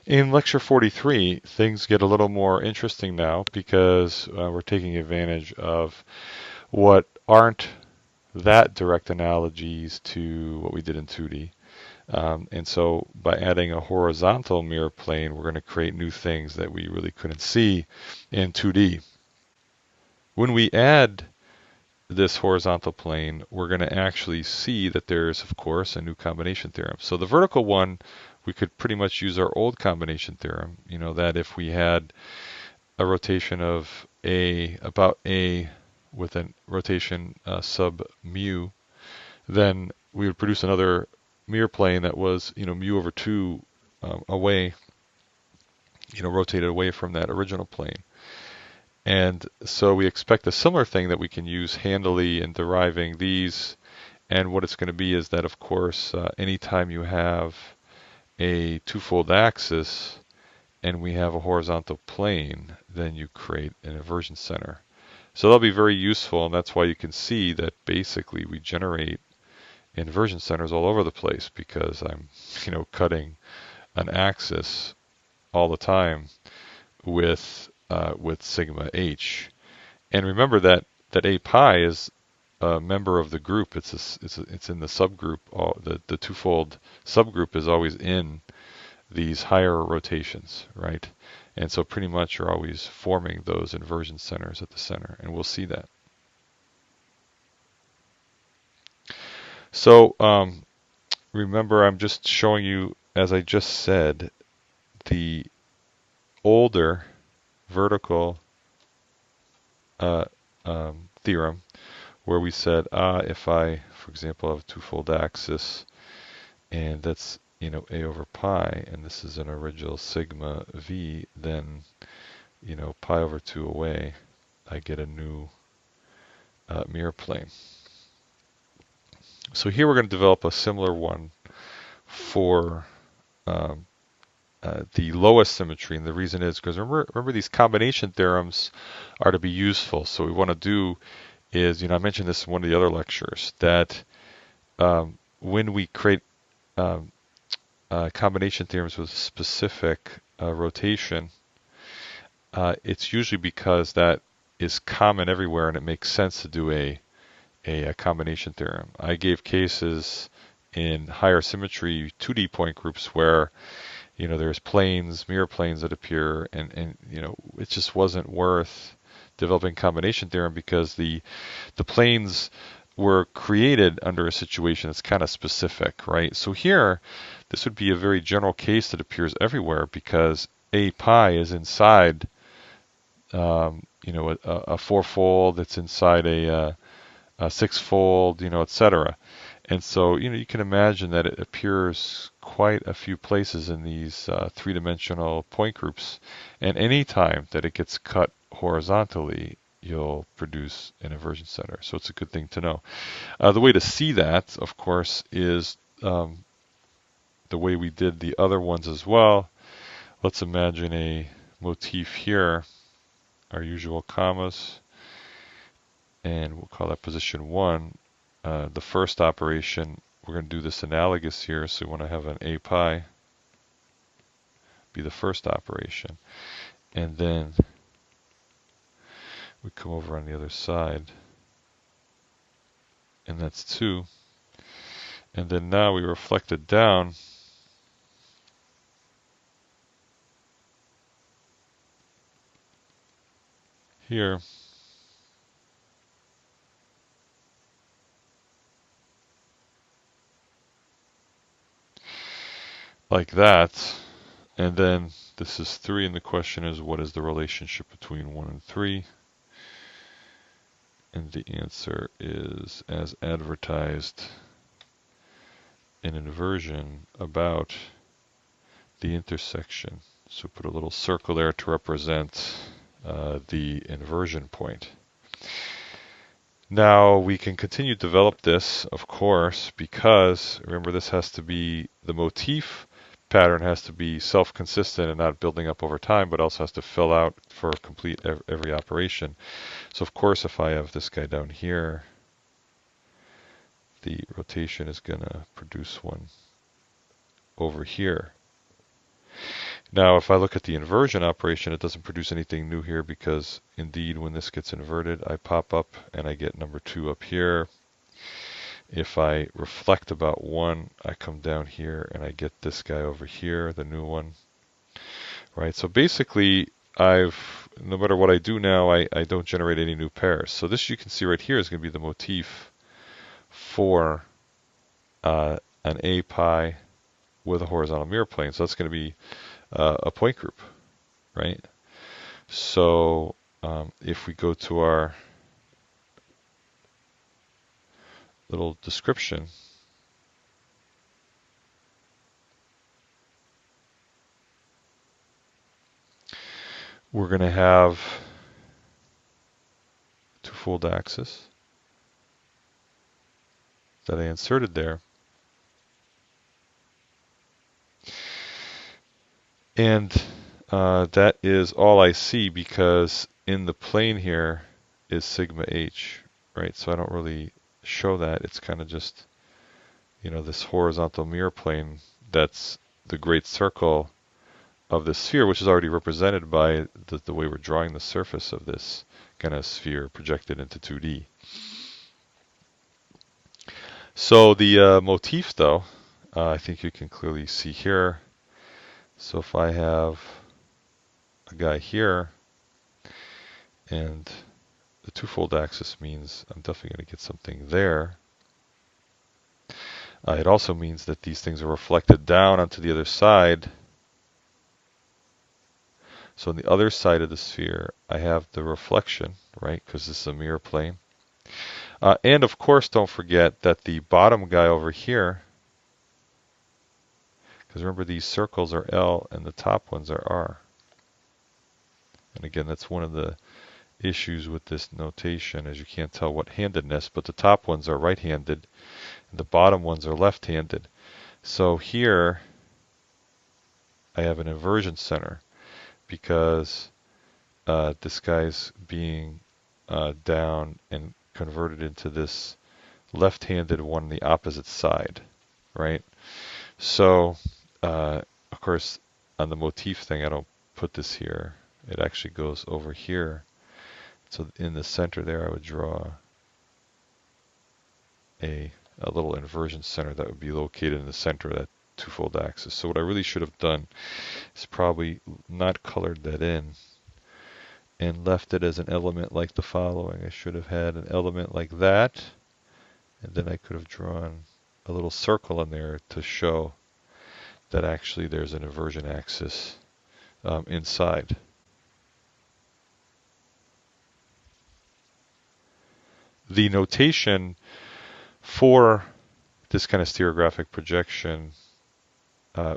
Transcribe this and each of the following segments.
In lecture 43, things get a little more interesting now because we're taking advantage of what aren't that direct analogies to what we did in 2D. And so by adding a horizontal mirror plane, we're going to create new things that we really couldn't see in 2D. When we add this horizontal plane, we're going to actually see that there's, of course, a new combination theorem. So the vertical one, we could pretty much use our old combination theorem, that if we had a rotation of about A with a rotation sub mu, then we would produce another mirror plane that was, mu over 2 away, rotated away from that original plane. And so we expect a similar thing that we can use handily in deriving these. And what it's going to be is that, of course, anytime you have a twofold axis and we have a horizontal plane, then you create an inversion center. So that'll be very useful, and that's why you can see that basically we generate inversion centers all over the place because I'm, cutting an axis all the time with sigma h. And remember that a pi is a member of the group. It's in the subgroup. The twofold subgroup is always in these higher rotations, right? And so pretty much you're always forming those inversion centers at the center, and we'll see that. So remember, I'm just showing you, as I just said, the older vertical theorem where we said, if I, for example, have a twofold axis and that's, a over pi, and this is an original sigma v, then, pi over 2 away, I get a new mirror plane. So here we're going to develop a similar one for the lowest symmetry, and the reason is because remember these combination theorems are to be useful. So what we want to do is, I mentioned this in one of the other lectures, that when we create combination theorems with specific rotation, it's usually because that is common everywhere and it makes sense to do a combination theorem. I gave cases in higher symmetry 2D point groups where there's planes, mirror planes that appear, and it just wasn't worth developing combination theorem because the planes were created under a situation that's kind of specific, right? So here, this would be a very general case that appears everywhere because a pi is inside, a fourfold, it's inside a sixfold, etc. And so, you can imagine that it appears quite a few places in these three-dimensional point groups. And any time that it gets cut horizontally, you'll produce an inversion center. So it's a good thing to know. The way to see that, of course, is the way we did the other ones as well. Let's imagine a motif here, our usual commas, and we'll call that position 1. The first operation, we're going to do this analogous here, so we want to have an a pi be the first operation. And then we come over on the other side, and that's 2. And then now we reflect it down. Here. Like that. And then this is 3, and the question is, what is the relationship between 1 and 3? And the answer is, as advertised in inversion, about the intersection. So put a little circle there to represent the inversion point. Now we can continue to develop this, of course, because remember this has to be, the motif pattern has to be self-consistent and not building up over time, but also has to fill out for complete every operation. So of course, if I have this guy down here, the rotation is going to produce one over here. Now, if I look at the inversion operation, it doesn't produce anything new here because indeed when this gets inverted, I pop up and I get number 2 up here. If I reflect about 1, I come down here and I get this guy over here, the new one. Right, so basically no matter what I do now, I don't generate any new pairs. So this you can see right here is going to be the motif for an A pi with a horizontal mirror plane. So that's going to be a point group, right? So if we go to our little description, we're going to have twofold axis that I inserted there. And that is all I see because in the plane here is sigma h, right? So I don't really show that. It's kind of just, this horizontal mirror plane that's the great circle of the sphere, which is already represented by the way we're drawing the surface of this kind of sphere projected into 2D. So the motif, though, I think you can clearly see here. So if I have a guy here, and the twofold axis means I'm definitely going to get something there. It also means that these things are reflected down onto the other side. So on the other side of the sphere, I have the reflection, right? Because this is a mirror plane. And of course, don't forget that the bottom guy over here, because remember these circles are L and the top ones are R. And again, that's one of the issues with this notation, as you can't tell what handedness, but the top ones are right-handed and the bottom ones are left-handed. So here I have an inversion center because this guy's being down and converted into this left-handed one on the opposite side, right? So of course on the motif thing I don't put this here. It actually goes over here. So in the center there I would draw a little inversion center that would be located in the center of that twofold axis. So what I really should have done is probably not colored that in and left it as an element like the following. I should have had an element like that, and then I could have drawn a little circle in there to show that actually there's an inversion axis inside. The notation for this kind of stereographic projection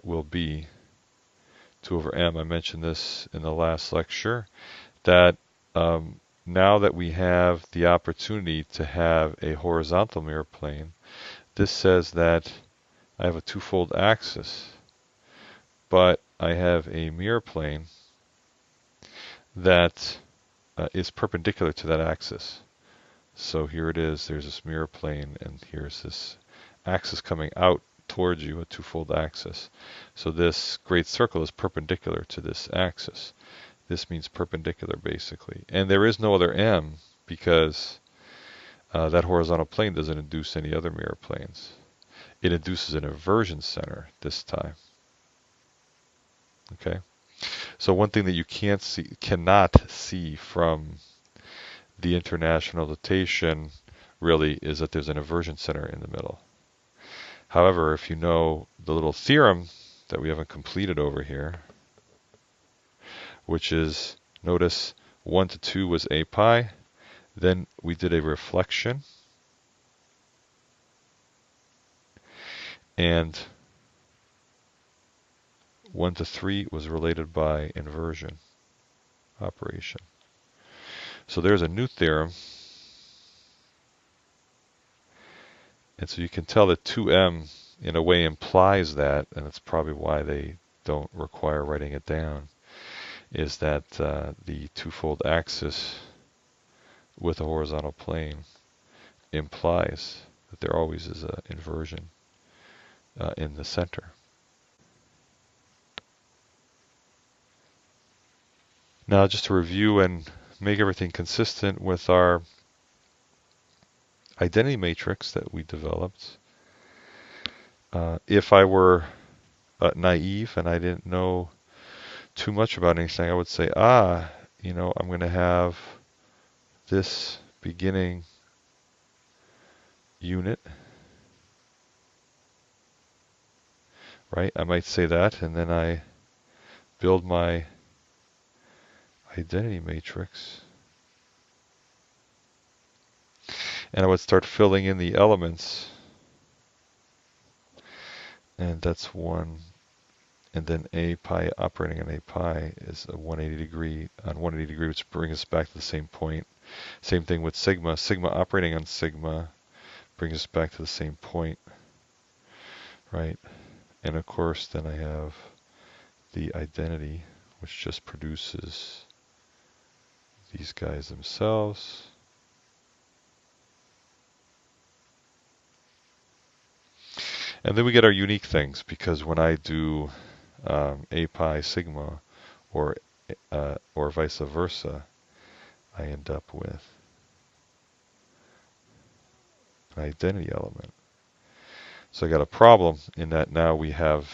will be 2 over m. I mentioned this in the last lecture, that now that we have the opportunity to have a horizontal mirror plane, this says that I have a twofold axis, but I have a mirror plane that is perpendicular to that axis. So here it is, there's this mirror plane, and here's this axis coming out towards you, a twofold axis. So this great circle is perpendicular to this axis. This means perpendicular, basically. And there is no other m because that horizontal plane doesn't induce any other mirror planes. It induces an inversion center this time. Okay? So one thing that you cannot see from the international notation really is that there's an inversion center in the middle. However, if you know the little theorem that we haven't completed over here, which is, notice 1 to 2 was A pi, then we did a reflection, and 1 to 3 was related by inversion operation. So there's a new theorem. And so you can tell that 2m in a way implies that, and that's probably why they don't require writing it down, is that the twofold axis with a horizontal plane implies that there always is an inversion in the center. Now, just to review and make everything consistent with our identity matrix that we developed, if I were naive and I didn't know too much about anything, I would say, I'm going to have this beginning unit, right? I might say that, and then I build my identity matrix, and I would start filling in the elements, and that's 1, and then A pi operating on A pi is a 180 degree on 180 degree, which brings us back to the same point. Same thing with sigma. Sigma operating on sigma brings us back to the same point, right? And of course, then I have the identity, which just produces these guys themselves. And then we get our unique things, because when I do A pi sigma or vice versa, I end up with an identity element. So I got a problem in that now we have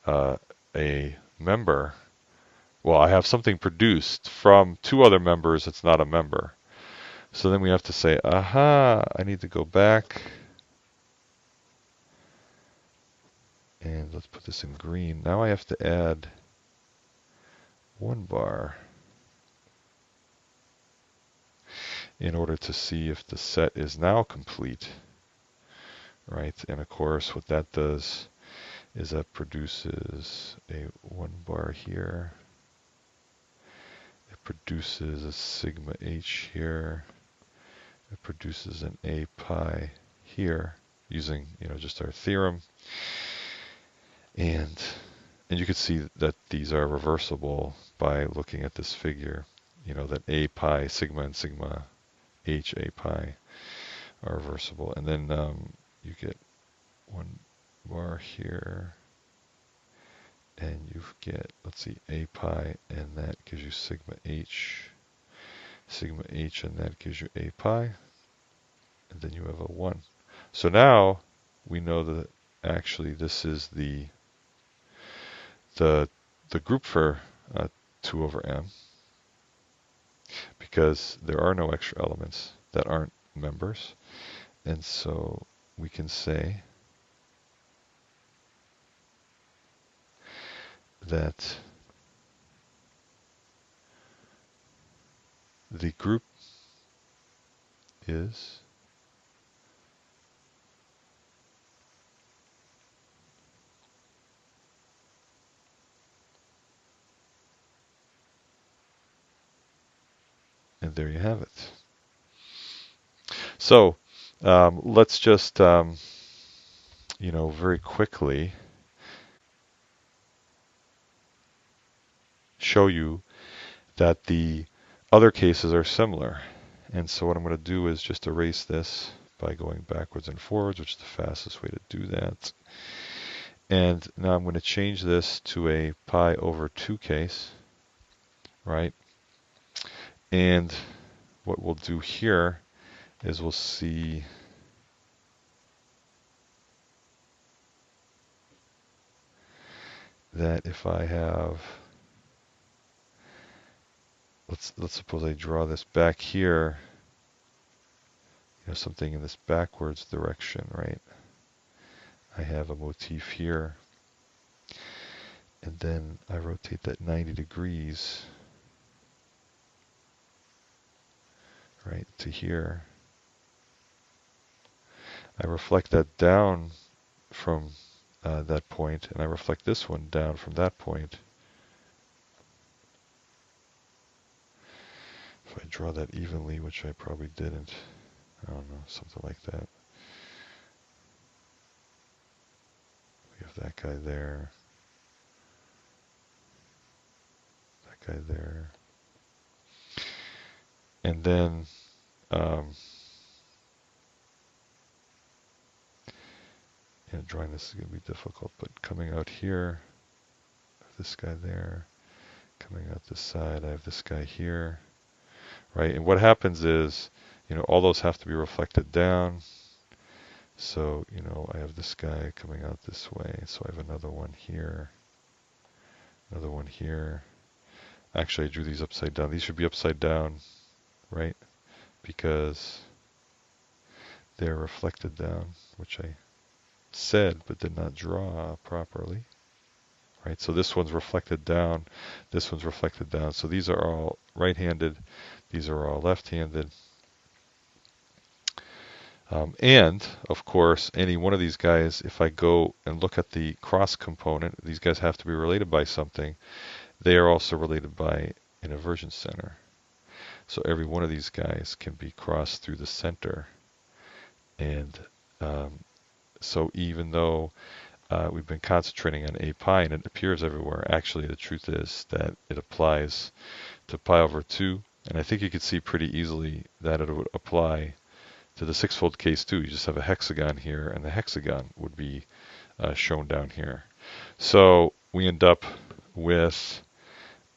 a member. Well, I have something produced from 2 other members that's not a member. So then we have to say, aha, I need to go back. And let's put this in green. Now I have to add 1 bar in order to see if the set is now complete, right? And of course, what that does is that produces a 1 bar here. It produces a sigma h here. It produces an A pi here using, just our theorem. And you can see that these are reversible by looking at this figure, that A pi sigma and sigma h A pi are reversible. And then you get 1 bar here, and you get, let's see, A pi, and that gives you sigma h, and that gives you A pi, and then you have a 1. So now we know that actually this is the group for 2 over m, because there are no extra elements that aren't members. And so we can say that the group is and there you have it. So let's just, very quickly show you that the other cases are similar. And so what I'm going to do is just erase this by going backwards and forwards, which is the fastest way to do that. And now I'm going to change this to a pi over 2 case, right? And what we'll do here is we'll see that if I have, let's suppose I draw this back here, something in this backwards direction, right? I have a motif here, and then I rotate that 90 degrees, right, to here. I reflect that down from that point, and I reflect this one down from that point. If I draw that evenly, which I probably didn't, I don't know, something like that. We have that guy there, that guy there. And then drawing this is going to be difficult, but coming out here, this guy there, Coming out this side, I have this guy here, right? And what happens is, all those have to be reflected down. So, I have this guy coming out this way. So I have another one here, another one here. Actually, I drew these upside down. These should be upside down, right? Because they're reflected down, which I said but did not draw properly. Right, so this one's reflected down, this one's reflected down. So these are all right-handed, these are all left-handed. And, of course, any one of these guys, if I go and look at the cross component, these guys have to be related by something. They are also related by an inversion center. So every one of these guys can be crossed through the center. And so even though we've been concentrating on a pi and it appears everywhere, actually the truth is that it applies to pi over 2. And I think you could see pretty easily that it would apply to the sixfold case too. You just have a hexagon here, and the hexagon would be shown down here. So we end up with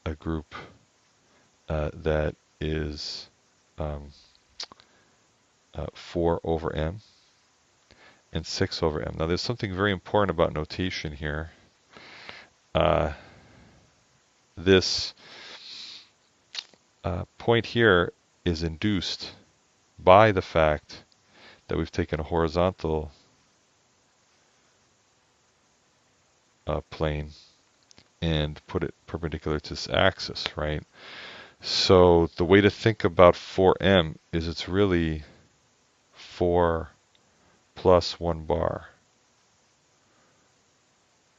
a group that is 4 over m and 6 over m. Now there's something very important about notation here. This point here is induced by the fact that we've taken a horizontal plane and put it perpendicular to this axis, right? So the way to think about 4m is it's really 4 plus 1 bar,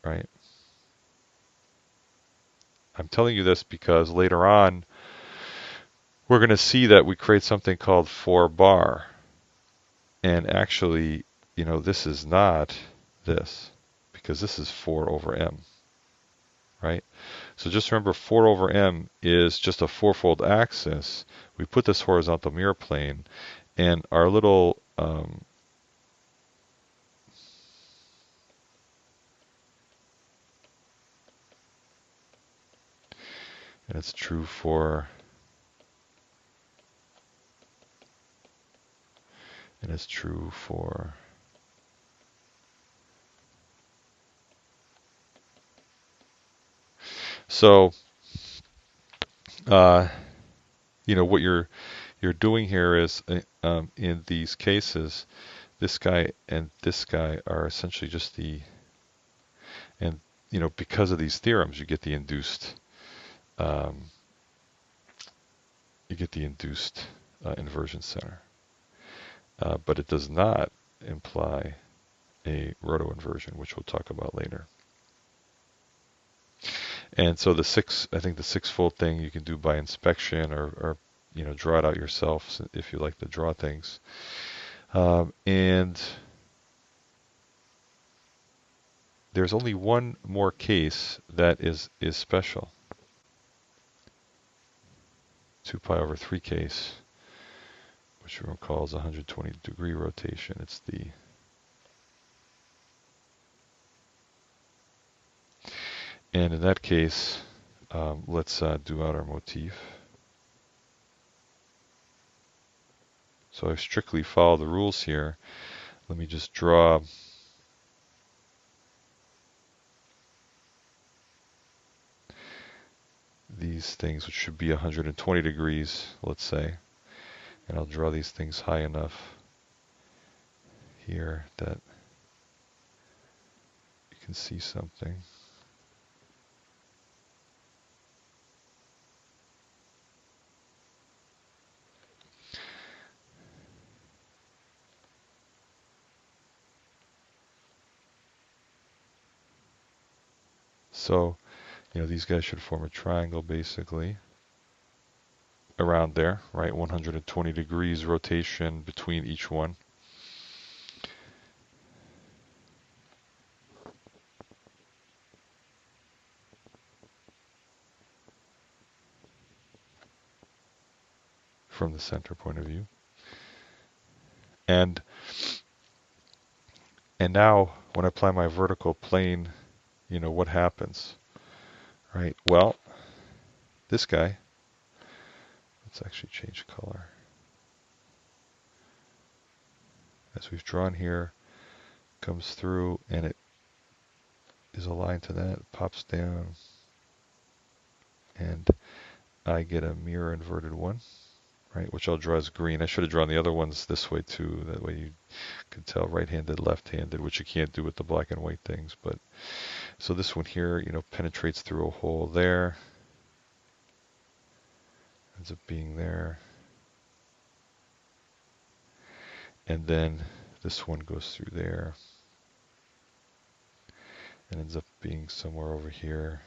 right? I'm telling you this because later on we're going to see that we create something called 4 bar. And actually, this is not this, because this is 4 over m, right? So just remember 4 over m is just a fourfold axis. We put this horizontal mirror plane, and our little and it's true for so what you're doing here is in these cases, this guy and this guy are essentially just and because of these theorems, you get the induced inversion center, but it does not imply a roto-inversion, which we'll talk about later. And so I think the sixfold thing you can do by inspection or draw it out yourself if you like to draw things. And there's only one more case that is special. 2 pi over 3 case, which you recall is 120 degree rotation. It's and in that case, let's do out our motif. So I strictly follow the rules here. Let me just draw these things, which should be 120 degrees, let's say. And I'll draw these things high enough here that you can see something. So, these guys should form a triangle basically around there, right? 120 degrees rotation between each one. From the center point of view. And now when I apply my vertical plane, what happens? Right? Well, this guy, let's actually change color. As we've drawn here, comes through and it is aligned to that, pops down, and I get a mirror inverted one, right, which I'll draw as green. I should have drawn the other ones this way too, that way you could tell right-handed, left-handed, which you can't do with the black and white things. But so this one here, penetrates through a hole there, ends up being there, and then this one goes through there and ends up being somewhere over here,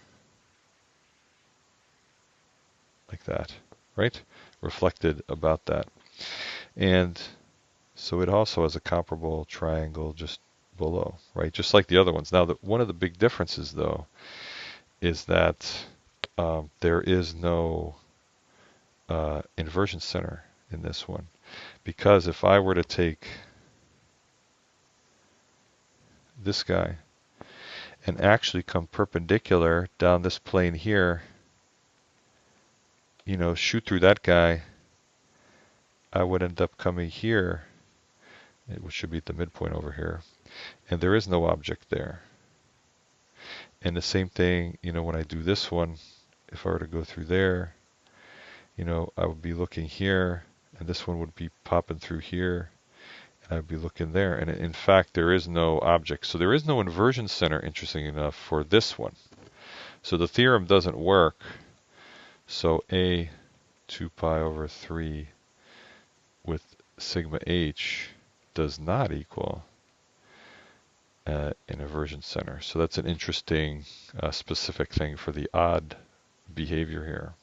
like that, right? Reflected about that. And so it also has a comparable triangle just below, right? Just like the other ones. Now, one of the big differences, though, is that there is no inversion center in this one. Because if I were to take this guy and actually come perpendicular down this plane here, shoot through that guy, I would end up coming here, which should be at the midpoint over here, and there is no object there. And the same thing, when I do this one, if I were to go through there, I would be looking here, and this one would be popping through here, and I would be looking there. And in fact, there is no object. So there is no inversion center, interesting enough, for this one. So the theorem doesn't work. So A 2 pi over 3 with sigma h does not equal an inversion center. So that's an interesting specific thing for the odd behavior here.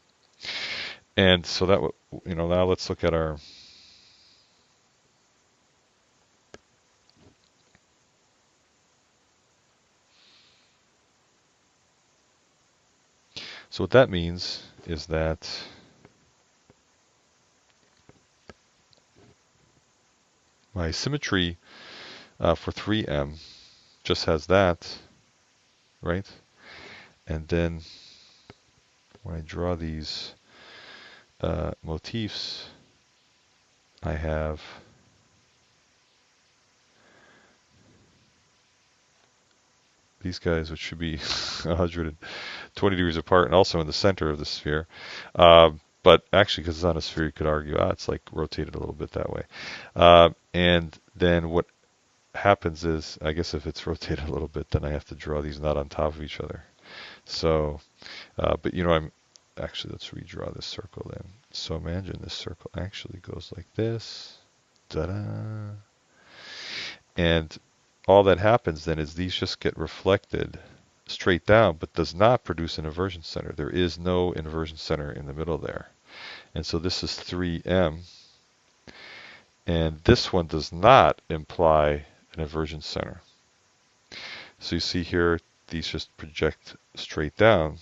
And so that, now let's look at our so what that means is that my symmetry for 3M just has that, right? And then when I draw these motifs, I have these guys, which should be 120 degrees apart and also in the center of the sphere. But actually, because it's on a sphere, you could argue, it's like rotated a little bit that way. And then what happens is, I guess if it's rotated a little bit, then I have to draw these not on top of each other. So, but actually, let's redraw this circle then. So imagine this circle actually goes like this. Ta-da! And all that happens then is these just get reflected straight down, but does not produce an inversion center. There is no inversion center in the middle there. And so this is 3M. And this one does not imply an inversion center. So you see here, these just project straight down.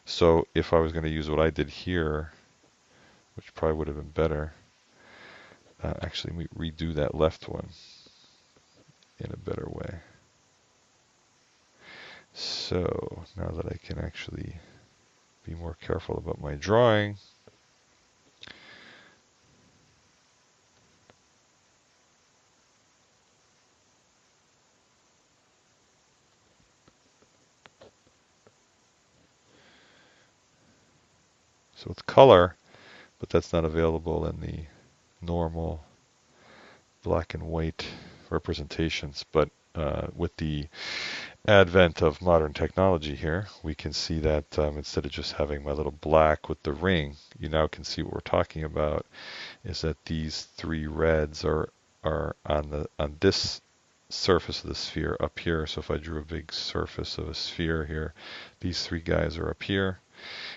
So if I was going to use what I did here, which probably would have been better, actually let me redo that left one in a better way. So now that I can actually be more careful about my drawing, so it's color, but that's not available in the normal black and white representations. But with the advent of modern technology here, we can see that instead of just having my little black with the ring, you now can see what we're talking about is that these three reds are on this surface of the sphere up here. So if I drew a big surface of a sphere here, these three guys are up here.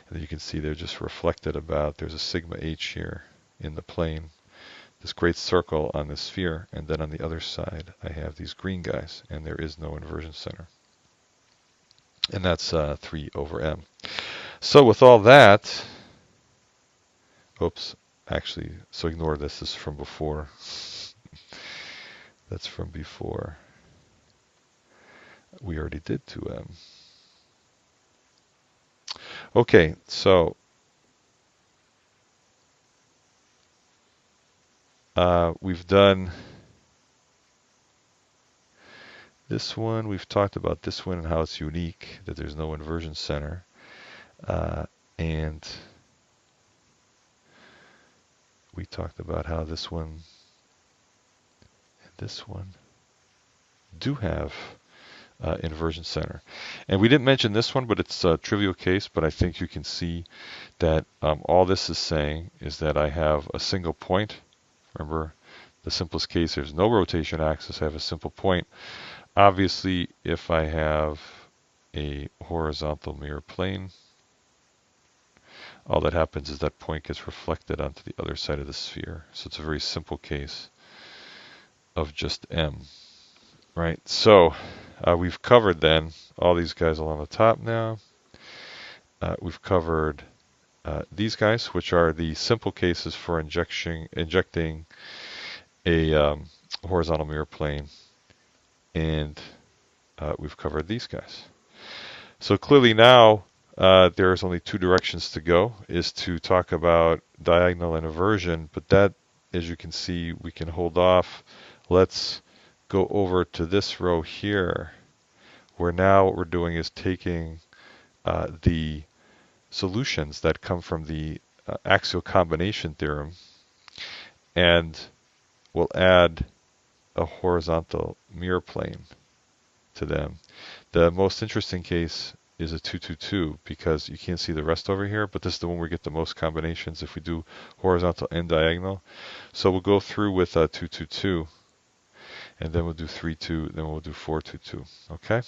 And you can see they're just reflected about, there's a sigma h here in the plane, this great circle on the sphere, and then on the other side I have these green guys, and there is no inversion center. And that's 3 over m. So with all that, oops, actually, so ignore this, this is from before. That's from before. We already did 2m. Okay, so we've done this one. We've talked about this one and how it's unique, that there's no inversion center. And we talked about how this one and this one do have inversion center. And we didn't mention this one, but it's a trivial case, but I think you can see that all this is saying is that I have a single point. Remember, the simplest case, there's no rotation axis, I have a simple point. Obviously, if I have a horizontal mirror plane, all that happens is that point gets reflected onto the other side of the sphere. So it's a very simple case of just M, right? So we've covered then all these guys along the top now. We've covered these guys, which are the simple cases for injecting a horizontal mirror plane. And we've covered these guys. So clearly now there's only two directions to go, is to talk about diagonal and inversion, but that, as you can see, we can hold off. Let's go over to this row here, where now what we're doing is taking the solutions that come from the axial combination theorem, and we'll add a horizontal mirror plane to them. The most interesting case is a 2, 2, 2, because you can't see the rest over here, but this is the one where we get the most combinations if we do horizontal and diagonal. So we'll go through with 2, 2, 2, and then we'll do 3, 2, then we'll do 4, 2, 2. Okay?